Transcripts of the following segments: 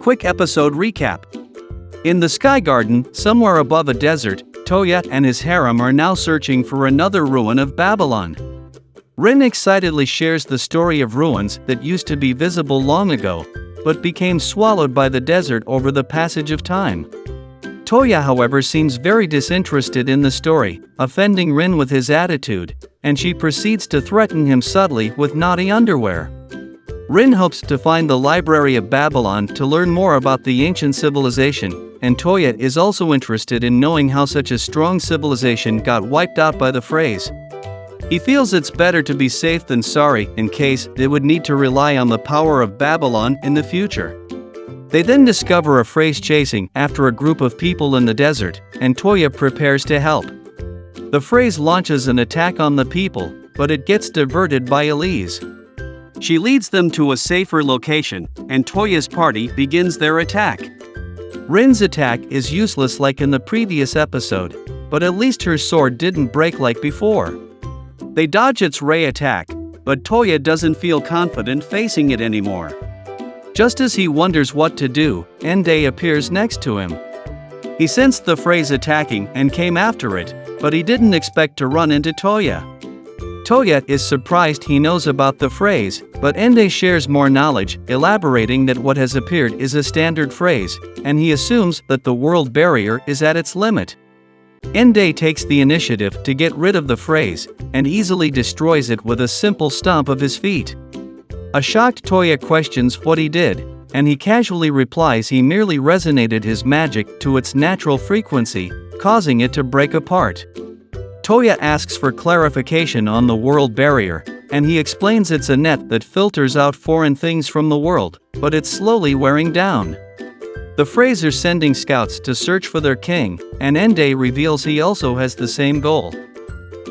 quick episode recap. In the Sky Garden, somewhere above a desert, Touya and his harem are now searching for another ruin of Babylon. Rin excitedly shares the story of ruins that used to be visible long ago, but became swallowed by the desert over the passage of time. Touya, however, seems very disinterested in the story, offending Rin with his attitude, and she proceeds to threaten him subtly with naughty underwear. Rin hopes to find the Library of Babylon to learn more about the ancient civilization, and Touya is also interested in knowing how such a strong civilization got wiped out by the phrase. He feels it's better to be safe than sorry in case they would need to rely on the power of Babylon in the future. They then discover a phrase chasing after a group of people in the desert, and Touya prepares to help. The phrase launches an attack on the people, but it gets diverted by Elise. She leads them to a safer location, and Touya's party begins their attack. Rin's attack is useless like in the previous episode, but at least her sword didn't break like before. They dodge its ray attack, but Touya doesn't feel confident facing it anymore. Just as he wonders what to do, Ende appears next to him. He sensed the phrase attacking and came after it, but he didn't expect to run into Touya. Touya is surprised he knows about the phrase, but Ende shares more knowledge, elaborating that what has appeared is a standard phrase, and he assumes that the world barrier is at its limit. Ende takes the initiative to get rid of the phrase, and easily destroys it with a simple stomp of his feet. A shocked Touya questions what he did, and he casually replies he merely resonated his magic to its natural frequency, causing it to break apart. Touya asks for clarification on the world barrier, and he explains it's a net that filters out foreign things from the world, but it's slowly wearing down. The Freys are sending scouts to search for their king, and Ende reveals he also has the same goal.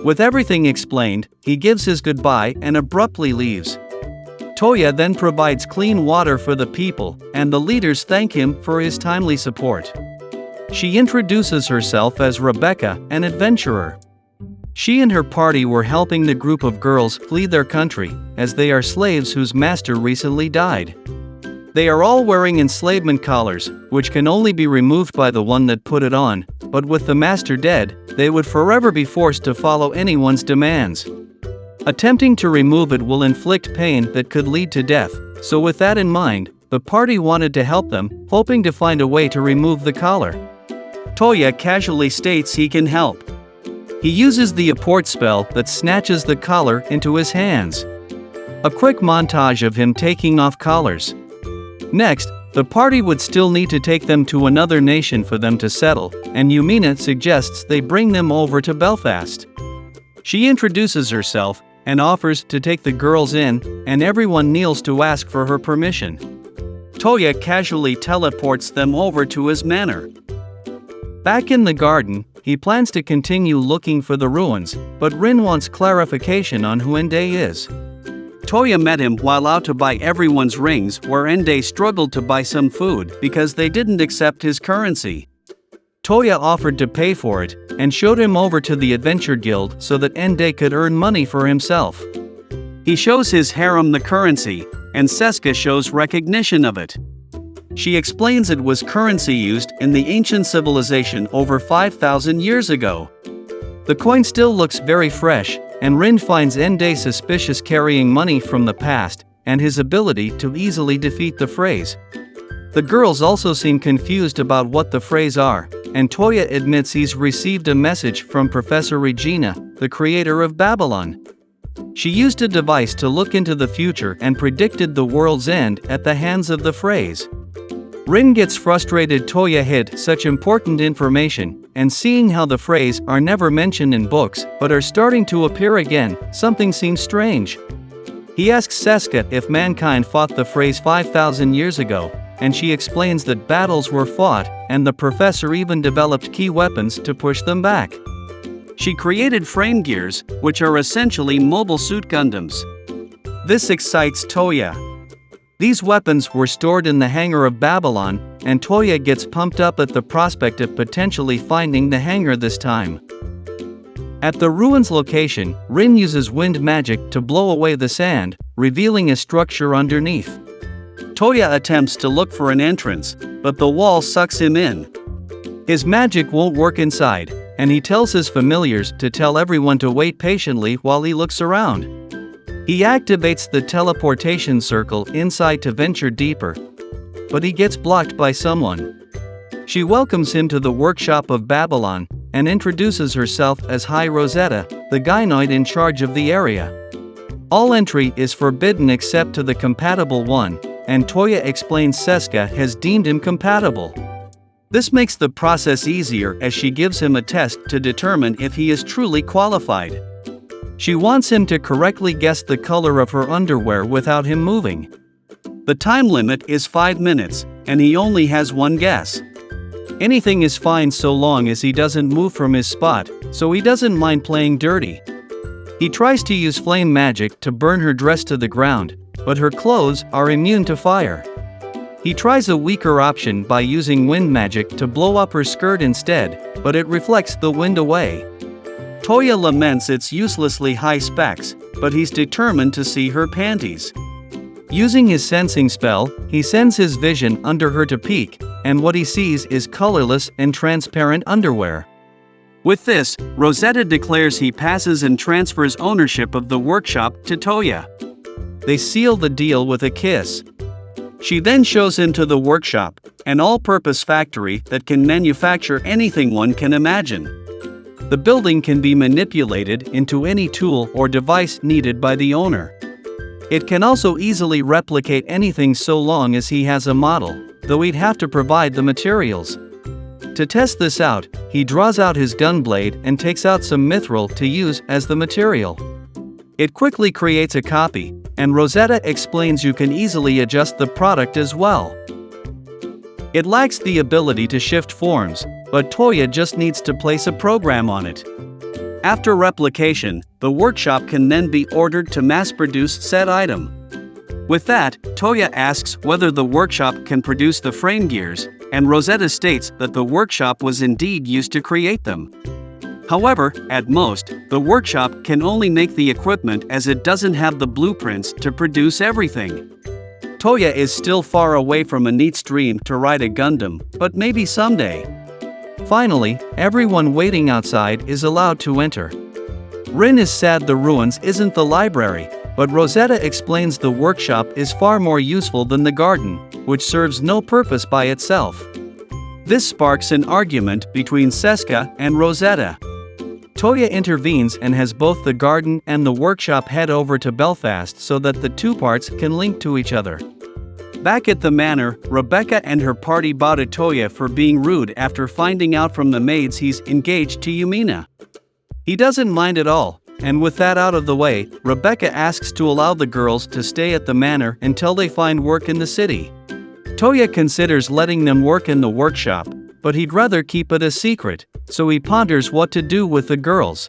With everything explained, he gives his goodbye and abruptly leaves. Touya then provides clean water for the people, and the leaders thank him for his timely support. She introduces herself as Rebecca, an adventurer. She and her party were helping the group of girls flee their country, as they are slaves whose master recently died. They are all wearing enslavement collars, which can only be removed by the one that put it on, but with the master dead, they would forever be forced to follow anyone's demands. Attempting to remove it will inflict pain that could lead to death, so with that in mind, the party wanted to help them, hoping to find a way to remove the collar. Touya casually states he can help. He uses the apport spell that snatches the collar into his hands. A quick montage of him taking off collars. Next, the party would still need to take them to another nation for them to settle, and Yumina suggests they bring them over to Belfast. She introduces herself and offers to take the girls in, and everyone kneels to ask for her permission. Touya casually teleports them over to his manor. Back in the garden, he plans to continue looking for the ruins, but Rin wants clarification on who Ende is. Touya met him while out to buy everyone's rings, where Ende struggled to buy some food because they didn't accept his currency. Touya offered to pay for it, and showed him over to the Adventure Guild so that Ende could earn money for himself. He shows his harem the currency, and Seska shows recognition of it. She explains it was currency used in the ancient civilization over 5,000 years ago. The coin still looks very fresh, and Rin finds Ende suspicious carrying money from the past, and his ability to easily defeat the phrase. The girls also seem confused about what the phrase are, and Touya admits he's received a message from Professor Regina, the creator of Babylon. She used a device to look into the future and predicted the world's end at the hands of the phrase. Rin gets frustrated Touya hid such important information, and seeing how the phrase are never mentioned in books but are starting to appear again, something seems strange. He asks Seska if mankind fought the phrase 5,000 years ago, and she explains that battles were fought, and the professor even developed key weapons to push them back. She created frame gears, which are essentially mobile suit Gundams. This excites Touya. These weapons were stored in the hangar of Babylon, and Touya gets pumped up at the prospect of potentially finding the hangar this time. At the ruins location, Rin uses wind magic to blow away the sand, revealing a structure underneath. Touya attempts to look for an entrance, but the wall sucks him in. His magic won't work inside, and he tells his familiars to tell everyone to wait patiently while he looks around. He activates the teleportation circle inside to venture deeper, but he gets blocked by someone. She welcomes him to the workshop of Babylon and introduces herself as High Rosetta, the gynoid in charge of the area. All entry is forbidden except to the compatible one, and Touya explains Seska has deemed him compatible. This makes the process easier as she gives him a test to determine if he is truly qualified. She wants him to correctly guess the color of her underwear without him moving. The time limit is 5 minutes, and he only has one guess. Anything is fine so long as he doesn't move from his spot, so he doesn't mind playing dirty. He tries to use flame magic to burn her dress to the ground, but her clothes are immune to fire. He tries a weaker option by using wind magic to blow up her skirt instead, but it reflects the wind away. Touya laments its uselessly high specs, but he's determined to see her panties. Using his sensing spell, he sends his vision under her to peek, and what he sees is colorless and transparent underwear. With this, Rosetta declares he passes and transfers ownership of the workshop to Touya. They seal the deal with a kiss. She then shows him to the workshop, an all-purpose factory that can manufacture anything one can imagine. The building can be manipulated into any tool or device needed by the owner. It can also easily replicate anything so long as he has a model, though he'd have to provide the materials. To test this out, he draws out his gun blade and takes out some mithril to use as the material. It quickly creates a copy, and Rosetta explains you can easily adjust the product as well. It lacks the ability to shift forms, but Touya just needs to place a program on it. After replication, the workshop can then be ordered to mass-produce said item. With that, Touya asks whether the workshop can produce the frame gears, and Rosetta states that the workshop was indeed used to create them. However, at most, the workshop can only make the equipment as it doesn't have the blueprints to produce everything. Touya is still far away from a neat dream to ride a Gundam, but maybe someday. Finally, everyone waiting outside is allowed to enter. Rin is sad the ruins isn't the library, but Rosetta explains the workshop is far more useful than the garden, which serves no purpose by itself. This sparks an argument between Seska and Rosetta. Touya intervenes and has both the garden and the workshop head over to Belfast so that the two parts can link to each other. Back at the manor, Rebecca and her party bow to Touya for being rude after finding out from the maids he's engaged to Yumina. He doesn't mind at all, and with that out of the way, Rebecca asks to allow the girls to stay at the manor until they find work in the city. Touya considers letting them work in the workshop, but he'd rather keep it a secret, so he ponders what to do with the girls.